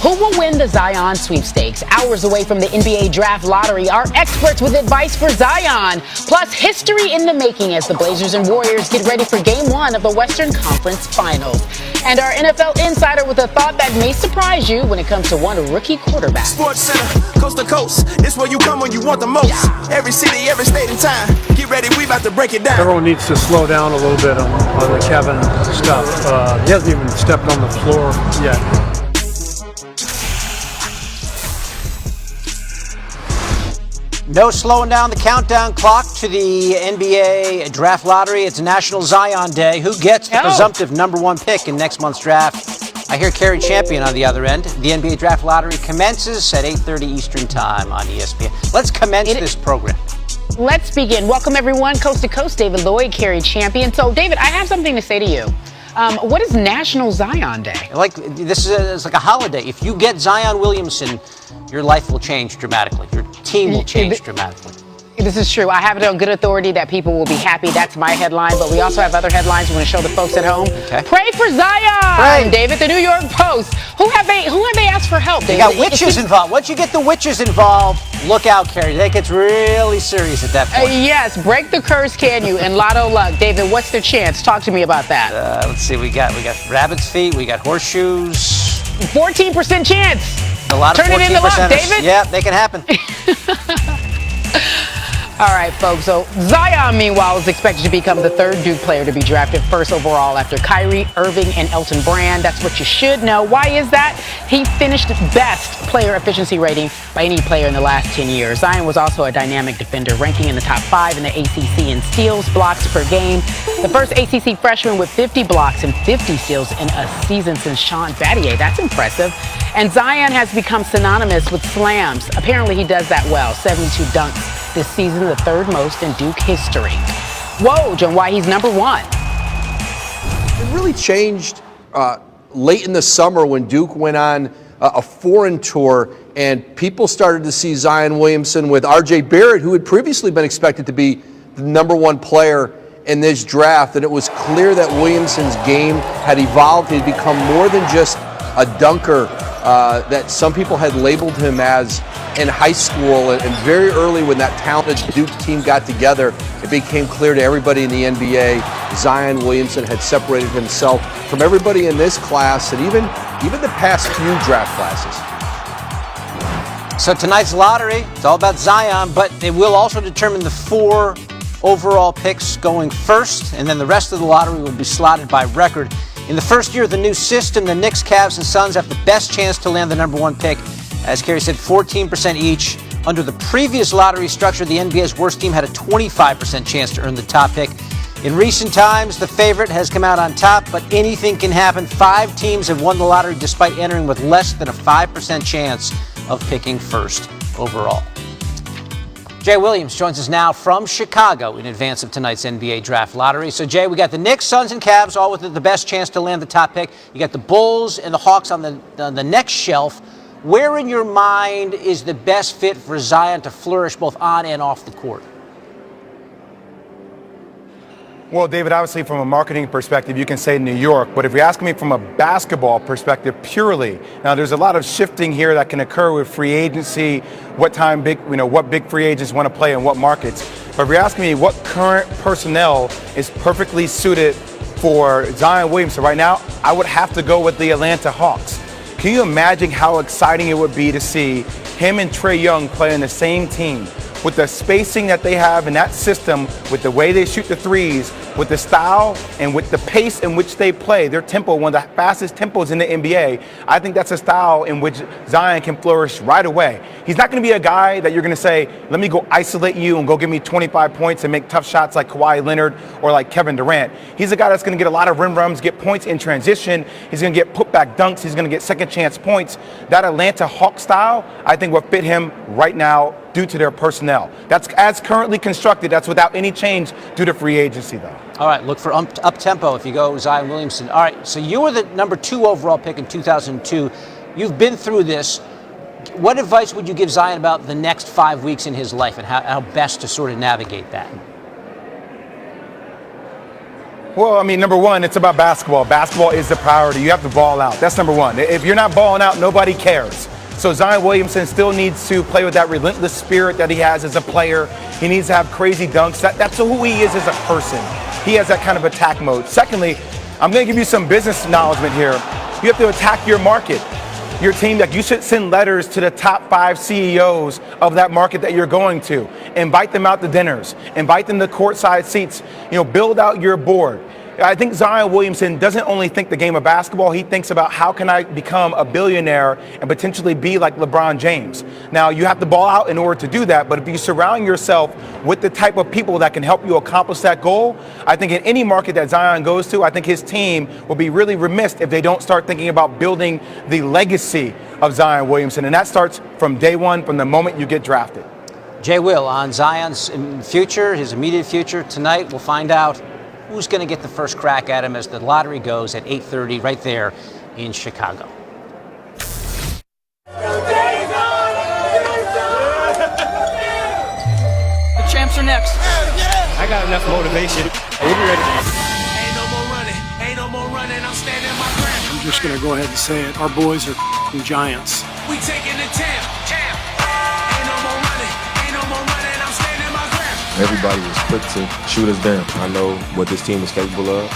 Who will win the Zion sweepstakes? Hours away from the NBA draft lottery, our experts with advice for Zion. Plus, history in the making as the Blazers and Warriors get ready for Game 1 of the Western Conference Finals. And our NFL insider with a thought that may surprise you when it comes to one rookie quarterback. Sports Center, coast to coast. This where you come when you want the most. Every city, every state and time. Get ready, we about to break it down. Everyone needs to slow down a little bit on the Kevin stuff. He hasn't even stepped on the floor yet. No slowing down the countdown clock to the NBA draft lottery. It's National Zion Day. Who gets the presumptive #1 pick in next month's draft? I hear Carrie Champion on the other end. The NBA draft lottery commences at 8:30 Eastern Time on ESPN. Let's commence this program. Let's begin. Welcome, everyone. Coast to Coast, David Lloyd, Carrie Champion. So, David, I have something to say to you. What is National Zion Day? It's like a holiday. If you get Zion Williamson, your life will change dramatically. Your team will change dramatically. This is true. I have it on good authority that people will be happy. That's my headline. But we also have other headlines we want to show the folks at home. Okay. Pray for Zion, Pray. David. The New York Post. Who have they asked for help, David? You got witches involved. Once you get the witches involved, look out, Carrie. That gets really serious at that point. Yes. Break the curse, can you? And Lotto Luck. David, what's the chance? Talk to me about that. Let's see. We got rabbit's feet. We got horseshoes. 14% chance. A lot of 14%. Turn it into luck, David. Yeah, they can happen. All right, folks. So Zion, meanwhile, is expected to become the third Duke player to be drafted first overall after Kyrie Irving and Elton Brand. That's what you should know. Why is that? He finished best player efficiency rating by any player in the last 10 years. Zion was also a dynamic defender, ranking in the top 5 in the ACC in steals, blocks per game. The first ACC freshman with 50 blocks and 50 steals in a season since Sean Battier. That's impressive. And Zion has become synonymous with slams. Apparently, he does that well. 72 dunks this season, the third most in Duke history. Woj on why he's #1. It really changed late in the summer when Duke went on a foreign tour and people started to see Zion Williamson with R.J. Barrett, who had previously been expected to be the #1 player in this draft. And it was clear that Williamson's game had evolved. He'd become more than just a dunker that some people had labeled him as in high school. And very early when that talented Duke team got together, it became clear to everybody in the NBA Zion Williamson had separated himself from everybody in this class and even the past few draft classes. So tonight's lottery, it's all about Zion, but it will also determine the 4 overall picks going first, and then the rest of the lottery will be slotted by record. In the first year of the new system, the Knicks, Cavs, and Suns have the best chance to land the #1 pick. As Carrie said, 14% each. Under the previous lottery structure, the NBA's worst team had a 25% chance to earn the top pick. In recent times, the favorite has come out on top, but anything can happen. 5 teams have won the lottery despite entering with less than a 5% chance of picking first overall. Jay Williams joins us now from Chicago in advance of tonight's NBA draft lottery. So, Jay, we got the Knicks, Suns, and Cavs all with the best chance to land the top pick. You got the Bulls and the Hawks on the next shelf. Where in your mind is the best fit for Zion to flourish both on and off the court? Well, David, obviously from a marketing perspective, you can say New York. But if you're asking me from a basketball perspective purely, now there's a lot of shifting here that can occur with free agency, what big free agents want to play in what markets. But if you're asking me what current personnel is perfectly suited for Zion Williamson right now, I would have to go with the Atlanta Hawks. Can you imagine how exciting it would be to see him and Trae Young play in the same team? With the spacing that they have in that system, with the way they shoot the threes, with the style and with the pace in which they play, their tempo, one of the fastest tempos in the NBA, I think that's a style in which Zion can flourish right away. He's not going to be a guy that you're going to say, let me go isolate you and go give me 25 points and make tough shots like Kawhi Leonard or like Kevin Durant. He's a guy that's going to get a lot of rim runs, get points in transition. He's going to get putback dunks. He's going to get second chance points. That Atlanta Hawk style, I think, will fit him right now due to their personnel. That's as currently constructed. That's without any change due to free agency, though. All right, look for up-tempo if you go Zion Williamson. All right, so you were the #2 overall pick in 2002. You've been through this. What advice would you give Zion about the next 5 weeks in his life and how best to sort of navigate that? Well, I mean, number one, it's about basketball. Basketball is the priority. You have to ball out. That's number one. If you're not balling out, nobody cares. So Zion Williamson still needs to play with that relentless spirit that he has as a player. He needs to have crazy dunks. That's who he is as a person. He has that kind of attack mode. Secondly, I'm going to give you some business acknowledgement here. You have to attack your market. Your team, that you should send letters to the top 5 CEOs of that market that you're going to. Invite them out to dinners. Invite them to courtside seats. Build out your board. I think Zion Williamson doesn't only think the game of basketball, he thinks about how can I become a billionaire and potentially be like LeBron James. Now, you have to ball out in order to do that, but if you surround yourself with the type of people that can help you accomplish that goal, I think in any market that Zion goes to, I think his team will be really remiss if they don't start thinking about building the legacy of Zion Williamson, and that starts from day one, from the moment you get drafted. Jay Will, on Zion's future, his immediate future, tonight we'll find out who's going to get the first crack at him as the lottery goes at 8:30 right there in Chicago. The champs are next. I got enough motivation. We'll be ready. Ain't no more running, ain't no more running, I'm standing my ground. I'm just going to go ahead and say it. Our boys are giants. We taking the champ. Ain't no more running, ain't no more running, I'm standing my ground. Everybody was quick to shoot us down. I know what this team is capable of.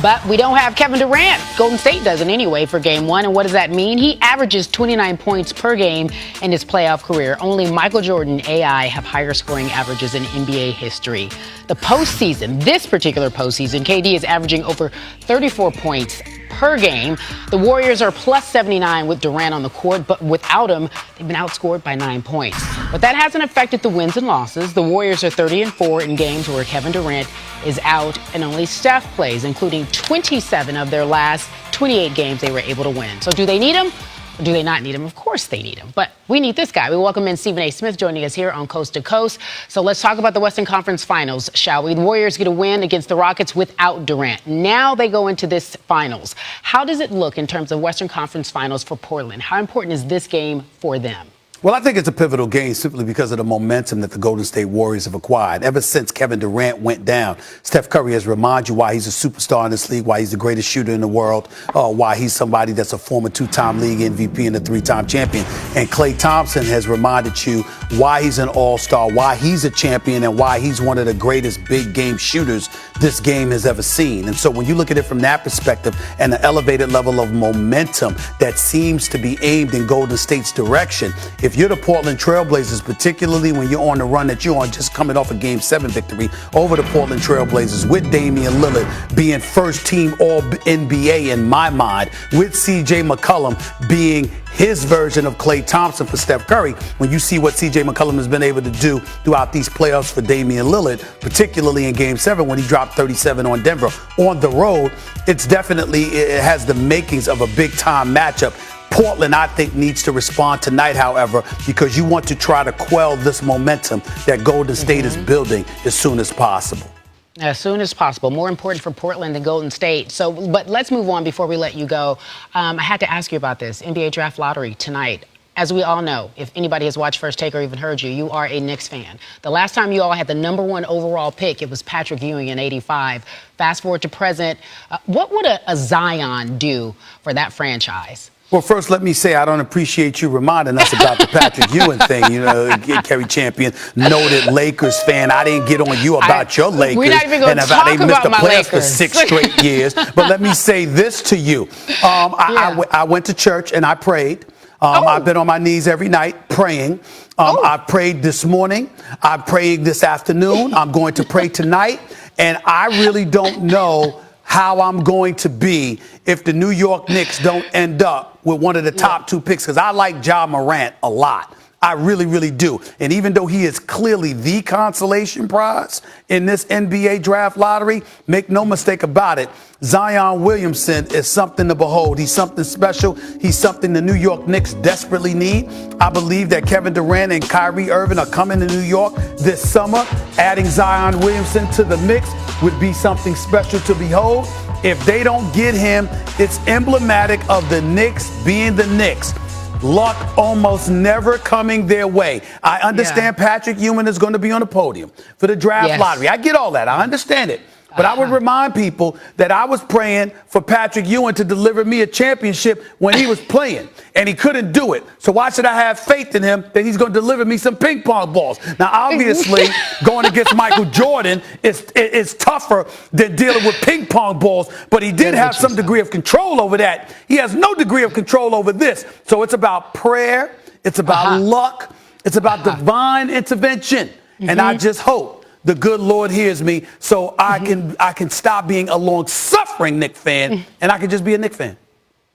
But we don't have Kevin Durant. Golden State doesn't anyway for game 1. And what does that mean? He averages 29 points per game in his playoff career. Only Michael Jordan, AI, have higher scoring averages in NBA history. The postseason, this particular postseason, KD is averaging over 34 points per game. The Warriors are plus 79 with Durant on the court, but without him, they've been outscored by 9 points. But that hasn't affected the wins and losses. The Warriors are 30-4 in games where Kevin Durant is out and only Steph plays, including 27 of their last 28 games they were able to win. So do they need him? Or do they not need him? Of course they need him. But we need this guy. We welcome in Stephen A. Smith joining us here on Coast to Coast. So let's talk about the Western Conference Finals, shall we? The Warriors get a win against the Rockets without Durant. Now they go into this finals. How does it look in terms of Western Conference Finals for Portland? How important is this game for them? Well, I think it's a pivotal game simply because of the momentum that the Golden State Warriors have acquired. Ever since Kevin Durant went down, Steph Curry has reminded you why he's a superstar in this league, why he's the greatest shooter in the world, why he's somebody that's a former 2-time league MVP and a 3-time champion. And Klay Thompson has reminded you why he's an all-star, why he's a champion, and why he's one of the greatest big game shooters this game has ever seen. And so when you look at it from that perspective and the elevated level of momentum that seems to be aimed in Golden State's direction, if you're the Portland Trailblazers, particularly when you're on the run that you're on, just coming off a Game 7 victory over the Portland Trailblazers, with Damian Lillard being first team All-NBA in my mind, with C.J. McCollum being his version of Klay Thompson for Steph Curry, when you see what C.J. McCollum has been able to do throughout these playoffs for Damian Lillard, particularly in Game 7 when he dropped 37 on Denver on the road, it has the makings of a big-time matchup. Portland, I think, needs to respond tonight, however, because you want to try to quell this momentum that Golden State is building as soon as possible. As soon as possible. More important for Portland than Golden State. So, but let's move on before we let you go. I had to ask you about this. NBA Draft Lottery tonight. As we all know, if anybody has watched First Take or even heard you, you are a Knicks fan. The last time you all had the #1 overall pick, it was Patrick Ewing in '85. Fast forward to present. What would a Zion do for that franchise? Well, first, let me say I don't appreciate you reminding us about the Patrick Ewing thing. You know, Kerry Champion, noted Lakers fan. I didn't get on you about your Lakers. We're not even going to talk they missed about the my playoffs for Lakers. 6 straight years. But let me say this to you. I went to church and I prayed. I've been on my knees every night praying. I prayed this morning. I prayed this afternoon. I'm going to pray tonight. And I really don't know how I'm going to be if the New York Knicks don't end up with one of the top 2 picks, because I like Ja Morant a lot. I really, really do. And even though he is clearly the consolation prize in this NBA draft lottery, make no mistake about it, Zion Williamson is something to behold. He's something special. He's something the New York Knicks desperately need. I believe that Kevin Durant and Kyrie Irving are coming to New York this summer. Adding Zion Williamson to the mix would be something special to behold. If they don't get him, it's emblematic of the Knicks being the Knicks. Luck almost never coming their way. I understand Patrick Ewing is going to be on the podium for the draft lottery. I get all that. I understand it. But I would remind people that I was praying for Patrick Ewing to deliver me a championship when he was playing, and he couldn't do it. So why should I have faith in him that he's going to deliver me some ping pong balls? Now, obviously, going against Michael Jordan is tougher than dealing with ping pong balls, but he did have some degree of control over that. He has no degree of control over this. So it's about prayer. It's about luck. It's about divine intervention. And I just hope the good Lord hears me so I can stop being a long-suffering Knicks fan and I can just be a Knicks fan.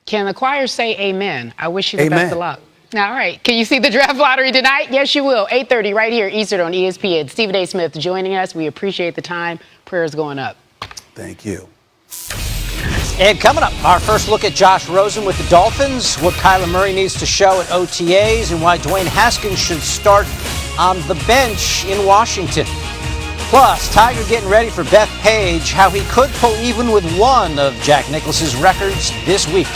Can the choir say amen? I wish you the best of luck. All right. Can you see the draft lottery tonight? Yes, you will. 8:30 right here Eastern on ESPN. Stephen A. Smith joining us. We appreciate the time. Prayers going up. Thank you. And coming up, our first look at Josh Rosen with the Dolphins, what Kyler Murray needs to show at OTAs, and why Dwayne Haskins should start on the bench in Washington. Plus, Tiger getting ready for Beth Page, how he could pull even with one of Jack Nicklaus's records this week.